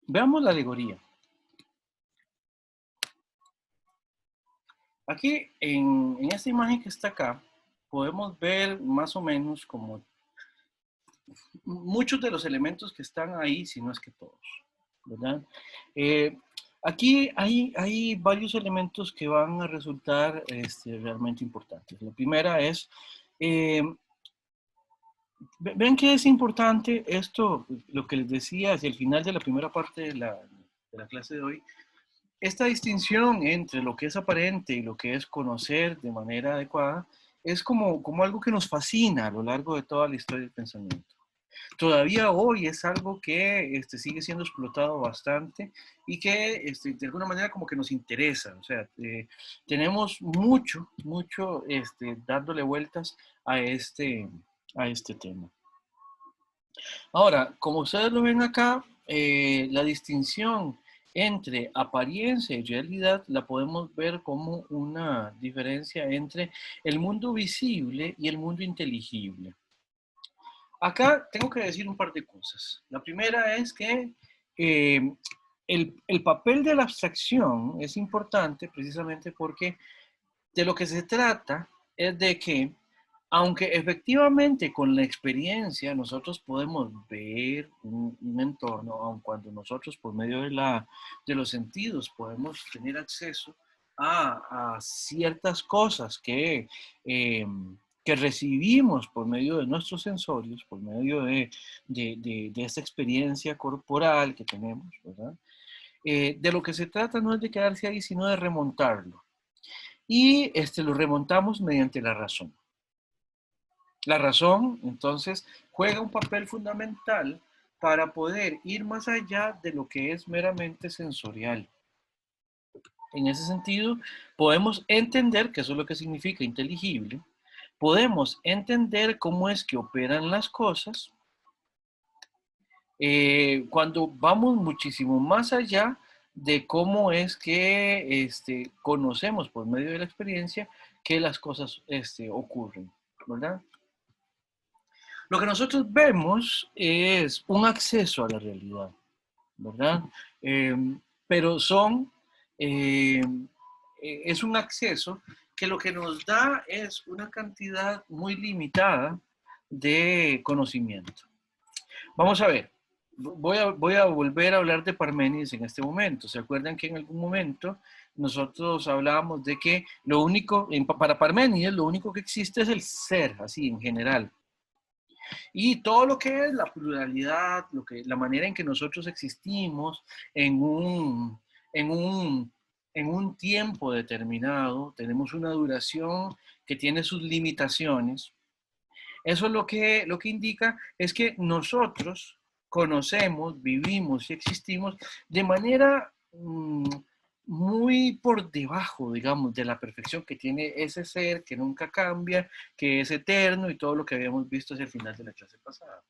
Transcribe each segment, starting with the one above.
Veamos la alegoría. Aquí, en esta imagen que está acá, podemos ver más o menos como muchos de los elementos que están ahí, si no es que todos, ¿verdad? Eh, Aquí hay varios elementos que van a resultar realmente importantes. La primera es, eh, ven que es importante esto, lo que les decía hacia el final de la primera parte de la clase de hoy, esta distinción entre lo que es aparente y lo que es conocer de manera adecuada es como algo que nos fascina a lo largo de toda la historia del pensamiento. Todavía hoy es algo que sigue siendo explotado bastante y que de alguna manera como que nos interesa. O sea, tenemos mucho dándole vueltas a este tema. Ahora, como ustedes lo ven acá, la distinción entre apariencia y realidad la podemos ver como una diferencia entre el mundo visible y el mundo inteligible. Acá tengo que decir un par de cosas. La primera es que eh, el papel de la abstracción es importante precisamente porque de lo que se trata es de que, aunque efectivamente con la experiencia nosotros podemos ver un entorno, aun cuando nosotros por medio de los sentidos podemos tener acceso a ciertas cosas que recibimos por medio de nuestros sensorios, por medio de esta experiencia corporal que tenemos, ¿verdad? De lo que se trata no es de quedarse ahí, sino de remontarlo y lo remontamos mediante la razón. La razón, entonces, juega un papel fundamental para poder ir más allá de lo que es meramente sensorial. En ese sentido, podemos entender, que eso es lo que significa inteligible, podemos entender cómo es que operan las cosas cuando vamos muchísimo más allá de cómo es que conocemos por medio de la experiencia que las cosas ocurren, ¿verdad? Lo que nosotros vemos es un acceso a la realidad, ¿verdad? Eh, pero eh, es un acceso que lo que nos da es una cantidad muy limitada de conocimiento. Vamos a ver, voy a volver a hablar de Parménides en este momento. ¿Se acuerdan que en algún momento nosotros hablábamos de que lo único, para Parménides, lo único que existe es el ser, así en general? Y todo lo que es la pluralidad, la manera en que nosotros existimos en en un, en un tiempo determinado, tenemos una duración que tiene sus limitaciones. Eso lo que indica es que nosotros conocemos, vivimos y existimos de manera muy por debajo, digamos, de la perfección que tiene ese ser que nunca cambia, que es eterno y todo lo que habíamos visto hacia el final de la clase pasada.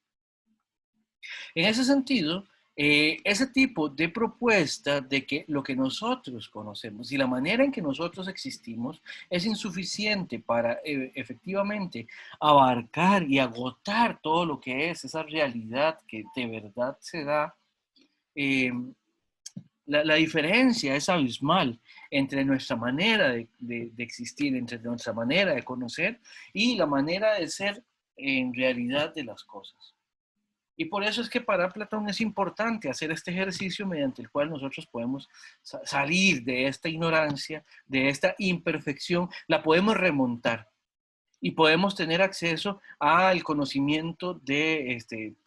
En ese sentido, ese tipo de propuesta de que lo que nosotros conocemos y la manera en que nosotros existimos es insuficiente para efectivamente abarcar y agotar todo lo que es esa realidad que de verdad se da, eh, la diferencia es abismal entre nuestra manera de existir, entre nuestra manera de conocer y la manera de ser en realidad de las cosas. Y por eso es que para Platón es importante hacer este ejercicio mediante el cual nosotros podemos salir de esta ignorancia, de esta imperfección, la podemos remontar y podemos tener acceso al conocimiento de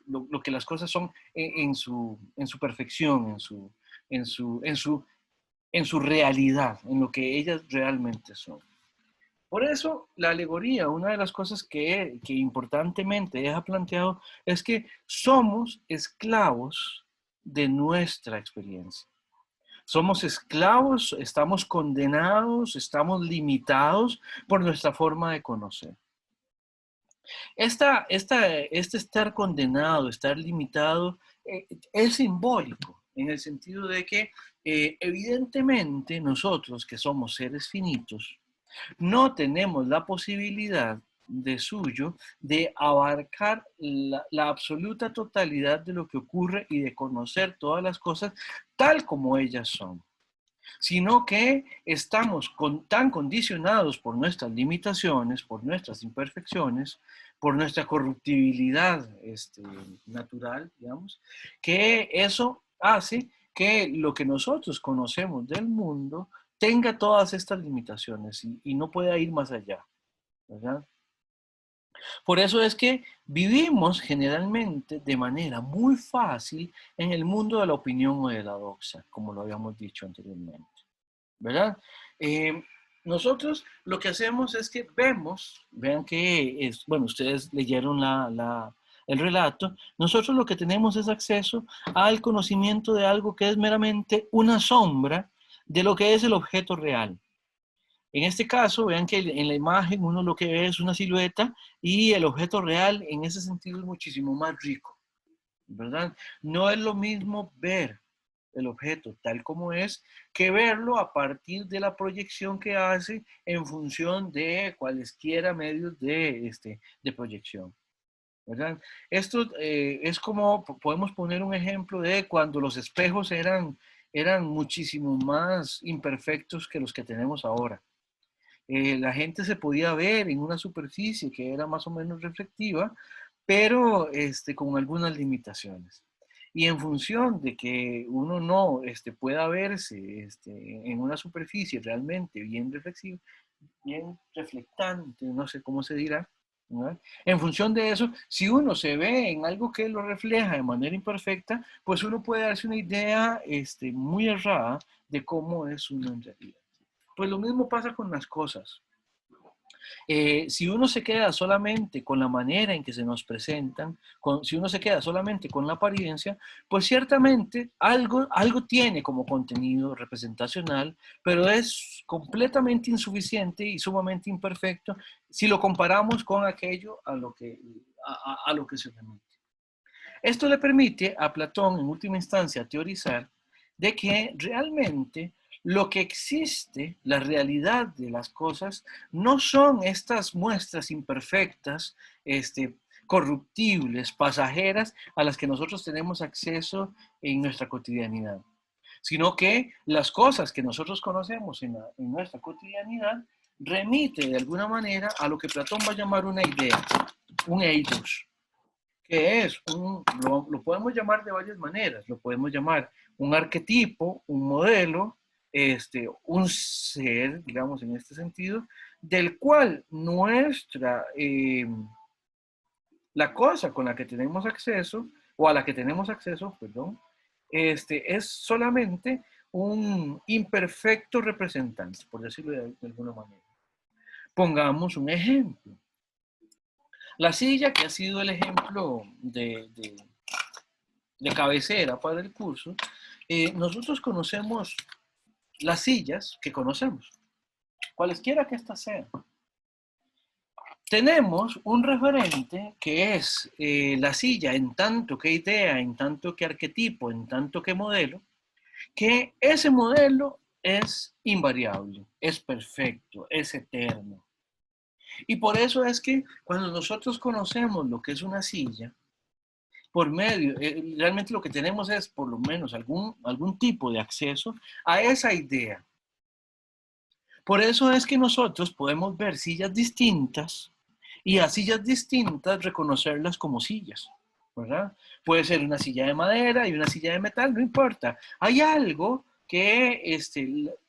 lo que las cosas son en su perfección, en, su, en, su, en su realidad, en lo que ellas realmente son. Por eso, la alegoría, una de las cosas que importantemente deja planteado es que somos esclavos de nuestra experiencia. Somos esclavos, estamos condenados, estamos limitados por nuestra forma de conocer. Este estar condenado, estar limitado, es simbólico, en el sentido de que evidentemente nosotros que somos seres finitos, no tenemos la posibilidad de suyo de abarcar la absoluta totalidad de lo que ocurre y de conocer todas las cosas tal como ellas son, sino que estamos tan condicionados por nuestras limitaciones, por nuestras imperfecciones, por nuestra corruptibilidad natural, digamos, que eso hace que lo que nosotros conocemos del mundo tenga todas estas limitaciones y no pueda ir más allá, ¿verdad? Por eso es que vivimos generalmente de manera muy fácil en el mundo de la opinión o de la doxa, como lo habíamos dicho anteriormente, ¿verdad? Eh, Nosotros lo que hacemos es que vemos, vean que es, bueno, ustedes leyeron el relato, nosotros lo que tenemos es acceso al conocimiento de algo que es meramente una sombra de lo que es el objeto real. En este caso, vean que en la imagen uno lo que ve es una silueta y el objeto real en ese sentido es muchísimo más rico, ¿verdad? No es lo mismo ver el objeto tal como es que verlo a partir de la proyección que hace en función de cualesquiera medios de proyección, ¿verdad? Esto es como, podemos poner un ejemplo de cuando los espejos eran muchísimo más imperfectos que los que tenemos ahora. La gente se podía ver en una superficie que era más o menos reflectiva, pero con algunas limitaciones. Y en función de que uno no pueda verse en una superficie realmente bien reflexiva, bien reflectante, no sé cómo se dirá, ¿no? En función de eso, si uno se ve en algo que lo refleja de manera imperfecta, pues uno puede darse una idea muy errada de cómo es uno en realidad. Pues lo mismo pasa con las cosas. Si uno se queda solamente con la manera en que se nos presentan, si uno se queda solamente con la apariencia, pues ciertamente algo tiene como contenido representacional, pero es completamente insuficiente y sumamente imperfecto si lo comparamos con aquello a lo que se remite. Esto le permite a Platón, en última instancia, teorizar de que realmente lo que existe, la realidad de las cosas, no son estas muestras imperfectas, corruptibles, pasajeras, a las que nosotros tenemos acceso en nuestra cotidianidad, sino que las cosas que nosotros conocemos en nuestra cotidianidad remite de alguna manera a lo que Platón va a llamar una idea, un eidos, que es lo podemos llamar de varias maneras, lo podemos llamar un arquetipo, un modelo, un ser, digamos en este sentido, del cual la cosa con la que tenemos acceso, o a la que tenemos acceso, perdón, es solamente un imperfecto representante, por decirlo de alguna manera. Pongamos un ejemplo. La silla, que ha sido el ejemplo de cabecera para el curso, nosotros conocemos las sillas que conocemos, cualesquiera que éstas sean. Tenemos un referente que es la silla en tanto que idea, en tanto que arquetipo, en tanto que modelo, que ese modelo es invariable, es perfecto, es eterno. Y por eso es que cuando nosotros conocemos lo que es una silla, por medio, realmente lo que tenemos es por lo menos algún tipo de acceso a esa idea. Por eso es que nosotros podemos ver sillas distintas y a sillas distintas reconocerlas como sillas, ¿verdad? Puede ser una silla de madera y una silla de metal, no importa. Hay algo que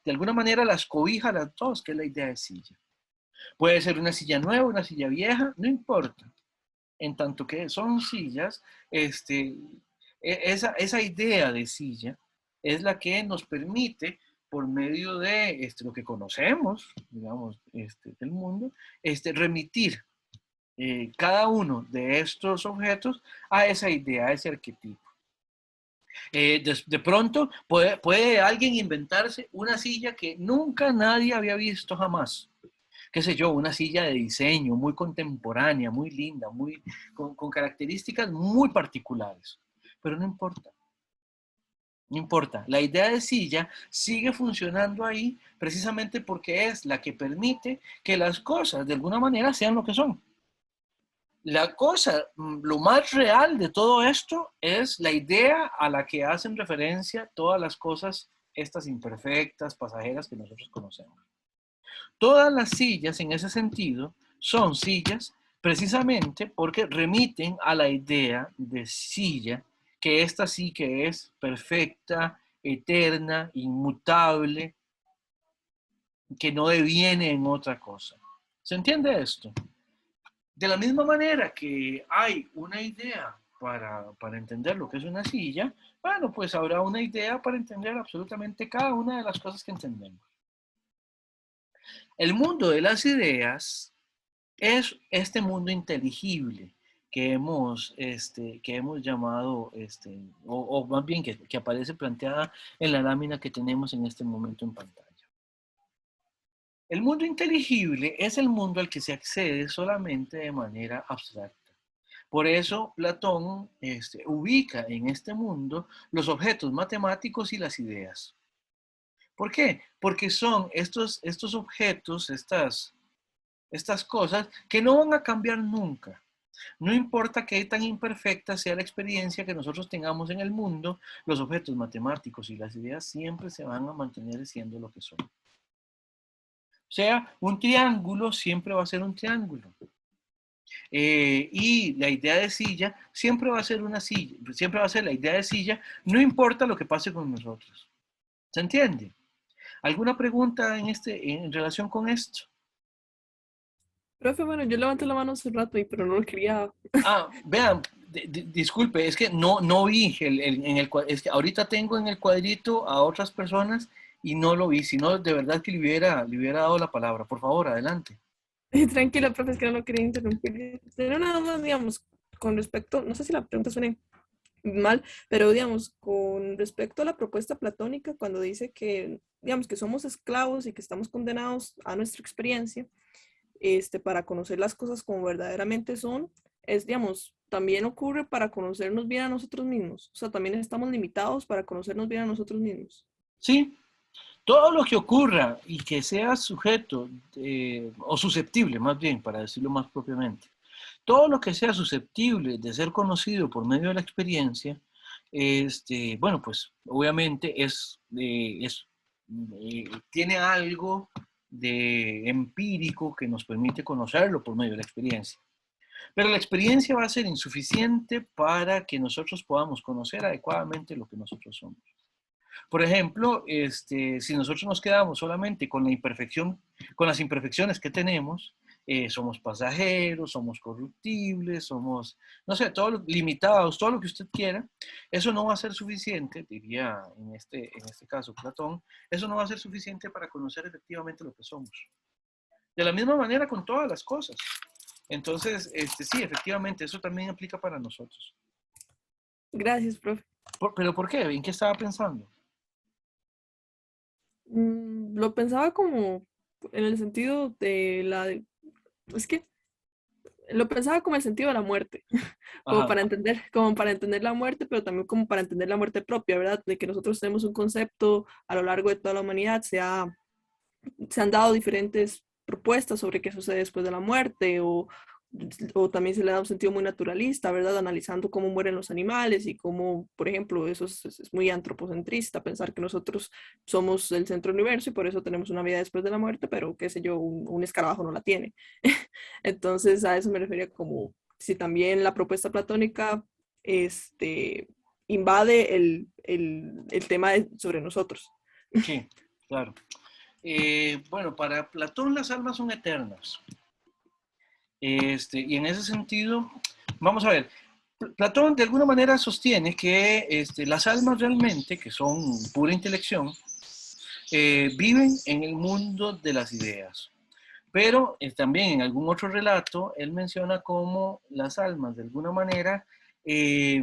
de alguna manera las cobija a las dos, que es la idea de silla. Puede ser una silla nueva, una silla vieja, no importa. En tanto que son sillas, esa idea de silla es la que nos permite, por medio de lo que conocemos, digamos, del mundo, remitir cada uno de estos objetos a esa idea, a ese arquetipo. De pronto puede alguien inventarse una silla que nunca nadie había visto jamás, qué sé yo, una silla de diseño muy contemporánea, muy linda, con características muy particulares. Pero no importa, no importa. La idea de silla sigue funcionando ahí precisamente porque es la que permite que las cosas de alguna manera sean lo que son. La cosa, lo más real de todo esto es la idea a la que hacen referencia todas las cosas, estas imperfectas, pasajeras que nosotros conocemos. Todas las sillas, en ese sentido, son sillas precisamente porque remiten a la idea de silla, que esta sí que es perfecta, eterna, inmutable, que no deviene en otra cosa. ¿Se entiende esto? De la misma manera que hay una idea para entender lo que es una silla, bueno, pues habrá una idea para entender absolutamente cada una de las cosas que entendemos. El mundo de las ideas es este mundo inteligible que hemos llamado, o más bien que aparece planteada en la lámina que tenemos en este momento en pantalla. El mundo inteligible es el mundo al que se accede solamente de manera abstracta. Por eso Platón ubica en este mundo los objetos matemáticos y las ideas. ¿Por qué? Porque son estos objetos, estas cosas que no van a cambiar nunca. No importa qué tan imperfecta sea la experiencia que nosotros tengamos en el mundo, los objetos matemáticos y las ideas siempre se van a mantener siendo lo que son. O sea, un triángulo siempre va a ser un triángulo. Y la idea de silla siempre va a ser una silla, siempre va a ser la idea de silla, no importa lo que pase con nosotros. ¿Se entiende? ¿Alguna pregunta en relación con esto? Profe, bueno, yo levanté la mano hace rato, pero no lo quería. Ah, vean, disculpe, es que no vi es que ahorita tengo en el cuadrito a otras personas y no lo vi, sino de verdad que le hubiera dado la palabra. Por favor, adelante. Tranquila, profe, es que no lo quería interrumpir. Pero nada más, digamos, con respecto, no sé si la pregunta suena mal, pero digamos, con respecto a la propuesta platónica, cuando dice que, digamos, que somos esclavos y que estamos condenados a nuestra experiencia, para conocer las cosas como verdaderamente son, es, digamos, también ocurre para conocernos bien a nosotros mismos. O sea, también estamos limitados para conocernos bien a nosotros mismos. Sí, todo lo que ocurra y que sea sujeto o susceptible, más bien, para decirlo más propiamente, todo lo que sea susceptible de ser conocido por medio de la experiencia, bueno, pues obviamente tiene algo de empírico que nos permite conocerlo por medio de la experiencia. Pero la experiencia va a ser insuficiente para que nosotros podamos conocer adecuadamente lo que nosotros somos. Por ejemplo, si nosotros nos quedamos solamente con la imperfección, con las imperfecciones que tenemos, somos pasajeros, somos corruptibles, somos, no sé, limitados, todo lo que usted quiera, eso no va a ser suficiente, diría en este caso Platón, eso no va a ser suficiente para conocer efectivamente lo que somos. De la misma manera con todas las cosas. Entonces, sí, efectivamente, eso también aplica para nosotros. Gracias, profe. ¿Pero por qué? ¿En qué estaba pensando? Lo pensaba como en el sentido es que lo pensaba como el sentido de la muerte, Ajá. como para entender la muerte, pero también como para entender la muerte propia, ¿verdad? De que nosotros tenemos un concepto a lo largo de toda la humanidad, se han dado diferentes propuestas sobre qué sucede después de la muerte o también se le da un sentido muy naturalista, ¿verdad? Analizando cómo mueren los animales y cómo, por ejemplo, eso es muy antropocentrista, pensar que nosotros somos el centro del universo y por eso tenemos una vida después de la muerte, pero qué sé yo, un escarabajo no la tiene. Entonces a eso me refería como si también la propuesta platónica invade el tema sobre nosotros. Sí, claro. Bueno, para Platón las almas son eternas. Y en ese sentido, vamos a ver, Platón de alguna manera sostiene que las almas realmente, que son pura intelección, viven en el mundo de las ideas. Pero también en algún otro relato, él menciona cómo las almas de alguna manera eh,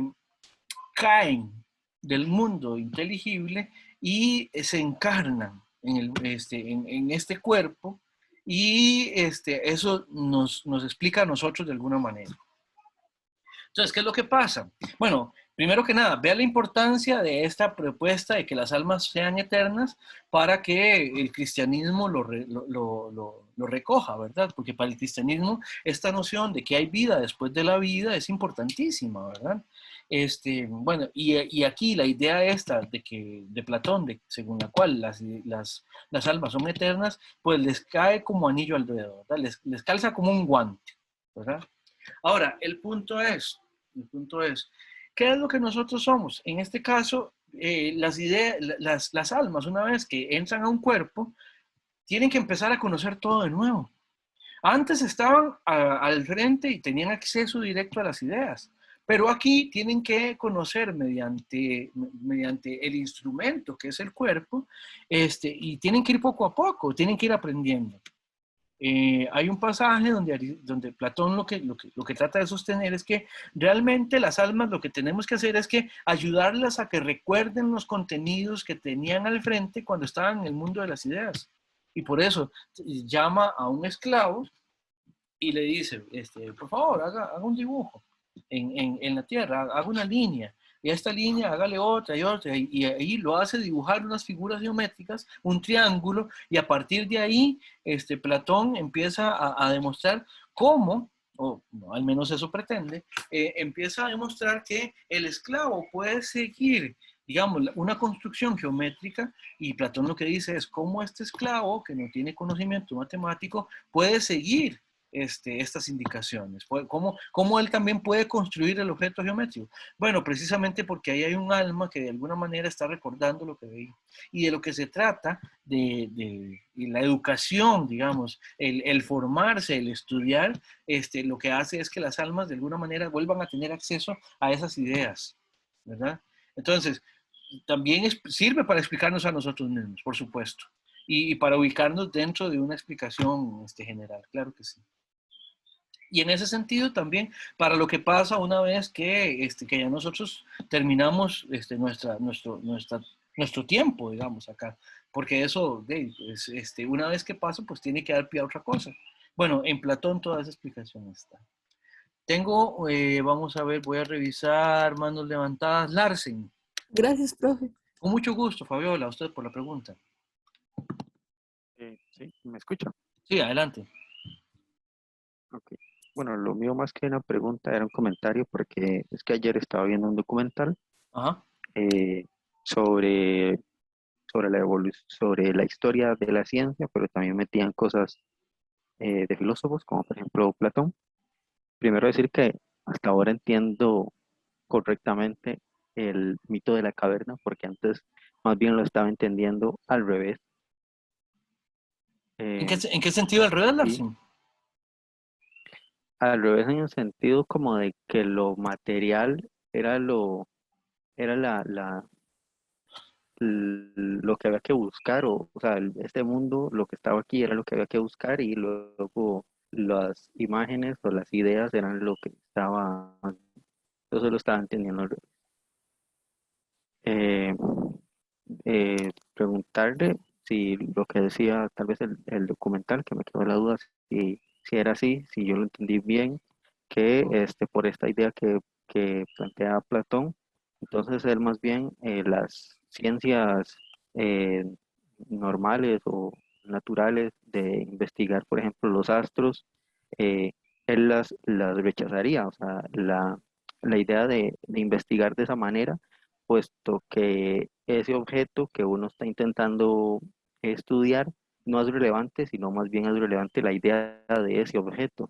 caen del mundo inteligible y se encarnan en este cuerpo y eso nos explica a nosotros de alguna manera. Entonces, ¿qué es lo que pasa? Bueno, primero que nada, vea la importancia de esta propuesta de que las almas sean eternas para que el cristianismo lo recoja, ¿verdad? Porque para el cristianismo esta noción de que hay vida después de la vida es importantísima, ¿verdad? Bueno, y aquí la idea esta de Platón, según la cual las almas son eternas, pues les cae como anillo al dedo, ¿verdad? Les calza como un guante, ¿verdad? Ahora, el punto es, ¿qué es lo que nosotros somos? En este caso, las almas, una vez que entran a un cuerpo, tienen que empezar a conocer todo de nuevo. Antes estaban al frente y tenían acceso directo a las ideas, pero aquí tienen que conocer mediante el instrumento que es el cuerpo, y tienen que ir poco a poco, tienen que ir aprendiendo. Hay un pasaje donde Platón lo que trata de sostener es que realmente las almas lo que tenemos que hacer es que ayudarlas a que recuerden los contenidos que tenían al frente cuando estaban en el mundo de las ideas. Y por eso llama a un esclavo y le dice, por favor, haga un dibujo en la tierra, haga una línea, y a esta línea hágale otra y otra, y ahí lo hace dibujar unas figuras geométricas, un triángulo, y a partir de ahí, Platón empieza a demostrar cómo, o no, al menos eso pretende, empieza a demostrar que el esclavo puede seguir, digamos, una construcción geométrica, y Platón lo que dice es cómo este esclavo, que no tiene conocimiento matemático, puede seguir estas indicaciones. ¿Cómo él también puede construir el objeto geométrico? Bueno, precisamente porque ahí hay un alma que de alguna manera está recordando lo que veía. Y de lo que se trata de la educación, digamos, el formarse, el estudiar, lo que hace es que las almas de alguna manera vuelvan a tener acceso a esas ideas, ¿verdad? Entonces, también sirve para explicarnos a nosotros mismos, por supuesto, y para ubicarnos dentro de una explicación general, claro que sí. Y en ese sentido también, para lo que pasa una vez que ya nosotros terminamos nuestro tiempo, digamos, acá. Porque eso, pues, una vez que pasa, pues tiene que dar pie a otra cosa. Bueno, en Platón toda esa explicación está. Vamos a ver, voy a revisar manos levantadas. Larsen. Gracias, profe. Con mucho gusto, Fabiola, a usted por la pregunta. Sí, ¿me escucha? Sí, adelante. Ok. Bueno, lo mío más que una pregunta era un comentario porque es que ayer estaba viendo un documental Ajá. eh, sobre, sobre la historia de la ciencia, pero también metían cosas de filósofos, como por ejemplo Platón. Primero decir que hasta ahora entiendo correctamente el mito de la caverna, porque antes más bien lo estaba entendiendo al revés. Eh, En qué sentido al revés, sí, Larsen? al revés en el sentido como de que lo material era era lo que había que buscar, o sea, este mundo, lo que estaba aquí era lo que había que buscar y luego las imágenes o las ideas eran lo que estaba, entonces lo estaba entendiendo. Eh, Preguntarle si lo que decía tal vez el documental, que me quedó la duda, si era así, si yo lo entendí bien, que por esta idea que plantea Platón, entonces él más bien las ciencias eh, normales o naturales de investigar, por ejemplo, los astros, eh, él las rechazaría, o sea, la idea de investigar de esa manera, puesto que ese objeto que uno está intentando estudiar no es relevante, sino más bien es relevante la idea de ese objeto.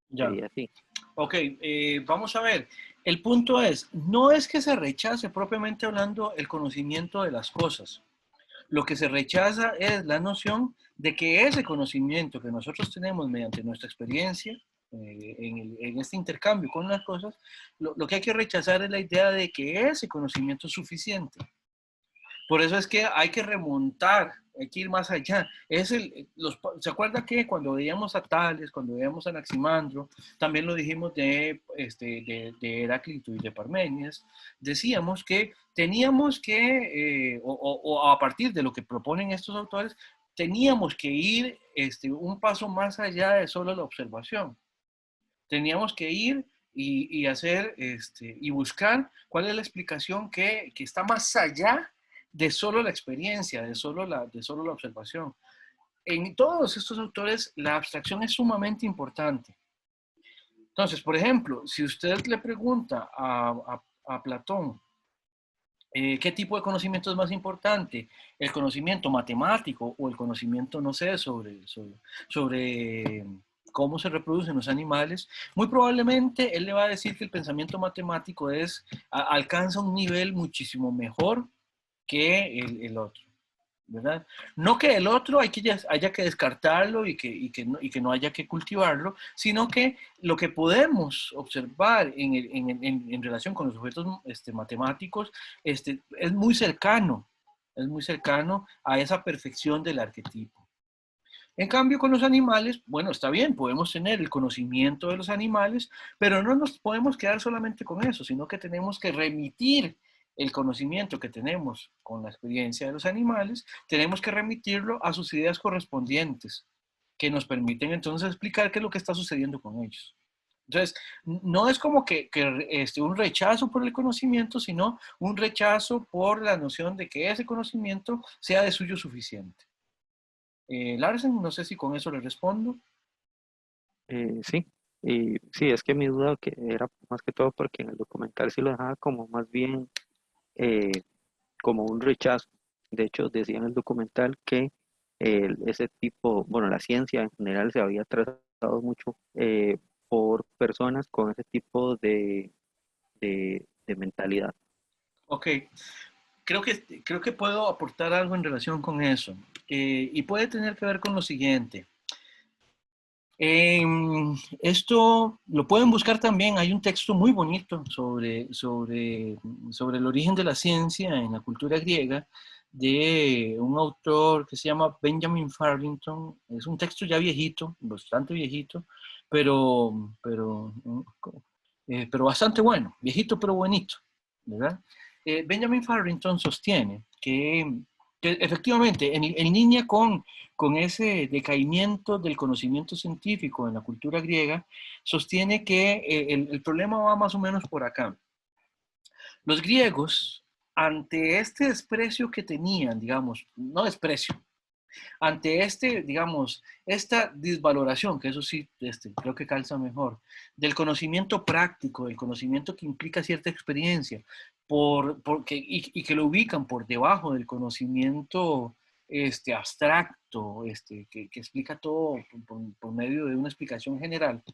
Ya. Sería así. Ok, vamos a ver. El punto es, no es que se rechace propiamente hablando el conocimiento de las cosas. Lo que se rechaza es la noción de que ese conocimiento que nosotros tenemos mediante nuestra experiencia, en este intercambio con las cosas, lo que hay que rechazar es la idea de que ese conocimiento es suficiente. Por eso es que hay que remontar, hay que ir más allá. ¿Se acuerda que cuando veíamos a Tales, cuando veíamos a Anaximandro, también lo dijimos de Heráclito y de Parménides, decíamos que teníamos que, o a partir de lo que proponen estos autores, teníamos que ir un paso más allá de solo la observación. Teníamos que ir y hacer y buscar cuál es la explicación que está más allá de solo la experiencia, de solo la observación. en todos estos autores la abstracción es sumamente importante. Entonces, por ejemplo, si usted le pregunta a Platón, ¿qué tipo de conocimiento es más importante? ¿El conocimiento matemático o el conocimiento, no sé, sobre cómo se reproducen los animales? Muy probablemente él le va a decir que el pensamiento matemático alcanza un nivel muchísimo mejor que el otro, ¿verdad? No que el otro haya que descartarlo y que no haya que cultivarlo, sino que lo que podemos observar en relación con los objetos matemáticos es muy cercano a esa perfección del arquetipo. En cambio, con los animales, bueno, está bien, podemos tener el conocimiento de los animales, pero no nos podemos quedar solamente con eso, sino que tenemos que remitir el conocimiento que tenemos con la experiencia de los animales, tenemos que remitirlo a sus ideas correspondientes, que nos permiten entonces explicar qué es lo que está sucediendo con ellos. Entonces, no es como que un rechazo por el conocimiento, sino un rechazo por la noción de que ese conocimiento sea de suyo suficiente. Larsen, no sé si con eso le respondo. Sí, y sí, es que mi duda que era más que todo porque en el documental sí lo dejaba como más bien eh, como un rechazo. De hecho, decía en el documental que ese tipo, bueno, la ciencia en general se había tratado mucho por personas con ese tipo de mentalidad. Ok, creo que puedo aportar algo en relación con eso. Y puede tener que ver con lo siguiente. Esto lo pueden buscar también, hay un texto muy bonito sobre el origen de la ciencia en la cultura griega de un autor que se llama Benjamin Farrington. Es un texto ya viejito, bastante viejito, pero bastante bueno, viejito pero bonito, ¿verdad? Benjamin Farrington sostiene que efectivamente en línea con ese decaimiento del conocimiento científico en la cultura griega, sostiene que el problema va más o menos por acá. Los griegos, ante este desprecio que tenían, digamos, no desprecio, ante digamos, esta desvaloración, que eso sí, creo que calza mejor, del conocimiento práctico, del conocimiento que implica cierta experiencia, y que lo ubican por debajo del conocimiento abstracto, que explica todo por medio de una explicación general.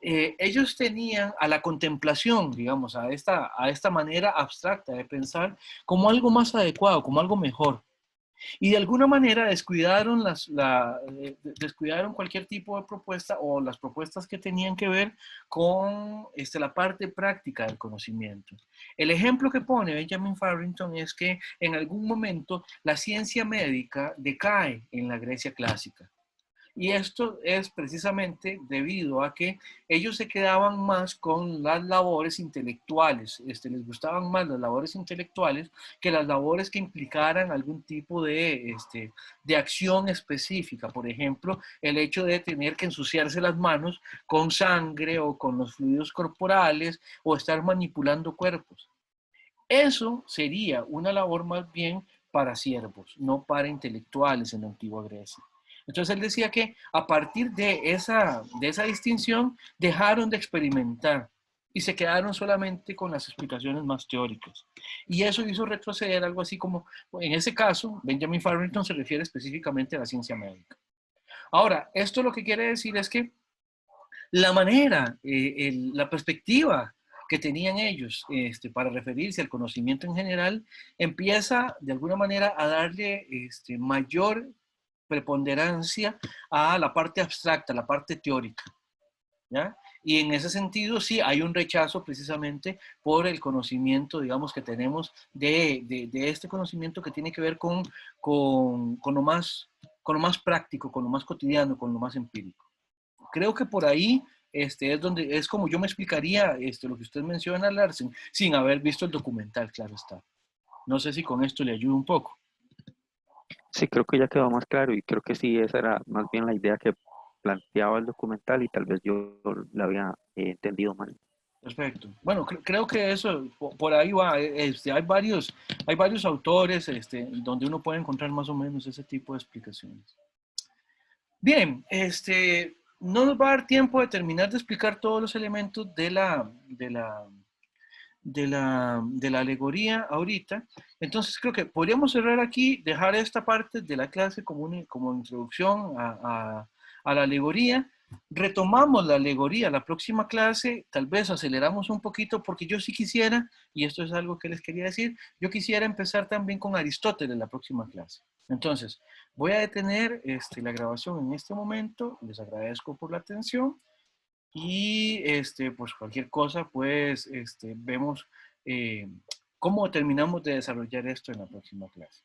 Ellos tenían a la contemplación, digamos, a esta manera abstracta de pensar como algo más adecuado, como algo mejor. Y de alguna manera descuidaron cualquier tipo de propuesta o las propuestas que tenían que ver con la parte práctica del conocimiento. El ejemplo que pone Benjamin Farrington es que en algún momento la ciencia médica decae en la Grecia clásica. Y esto es precisamente debido a que ellos se quedaban más con las labores intelectuales, les gustaban más las labores intelectuales que las labores que implicaran algún tipo de acción específica. Por ejemplo, el hecho de tener que ensuciarse las manos con sangre o con los fluidos corporales o estar manipulando cuerpos. Eso sería una labor más bien para siervos, no para intelectuales en la antigua Grecia. Entonces él decía que a partir de esa distinción dejaron de experimentar y se quedaron solamente con las explicaciones más teóricas. Y eso hizo retroceder algo así como, en ese caso, Benjamin Farrington se refiere específicamente a la ciencia médica. Ahora, esto lo que quiere decir es que la manera, la perspectiva que tenían ellos para referirse al conocimiento en general, empieza de alguna manera a darle mayor preponderancia a la parte abstracta, a la parte teórica, ¿ya? Y en ese sentido sí hay un rechazo precisamente por el conocimiento, digamos, que tenemos de este conocimiento que tiene que ver con lo más práctico, con lo más cotidiano, con lo más empírico. Creo que por ahí es donde es como yo me explicaría lo que usted menciona, Larsen, sin haber visto el documental, claro está. No sé si con esto le ayuda un poco. Sí, creo que ya quedó más claro y creo que sí, esa era más bien la idea que planteaba el documental y tal vez yo la había entendido mal. Perfecto. Bueno, creo que eso por ahí va. Hay varios autores donde uno puede encontrar más o menos ese tipo de explicaciones. Bien, no nos va a dar tiempo de terminar de explicar todos los elementos de la alegoría ahorita. Entonces creo que podríamos cerrar aquí, dejar esta parte de la clase como introducción a la alegoría. Retomamos la alegoría la próxima clase, tal vez aceleramos un poquito porque yo sí quisiera, y esto es algo que les quería decir, yo quisiera empezar también con Aristóteles la próxima clase. Entonces, voy a detener la grabación en este momento, les agradezco por la atención y pues cualquier cosa, pues vemos cómo terminamos de desarrollar esto en la próxima clase.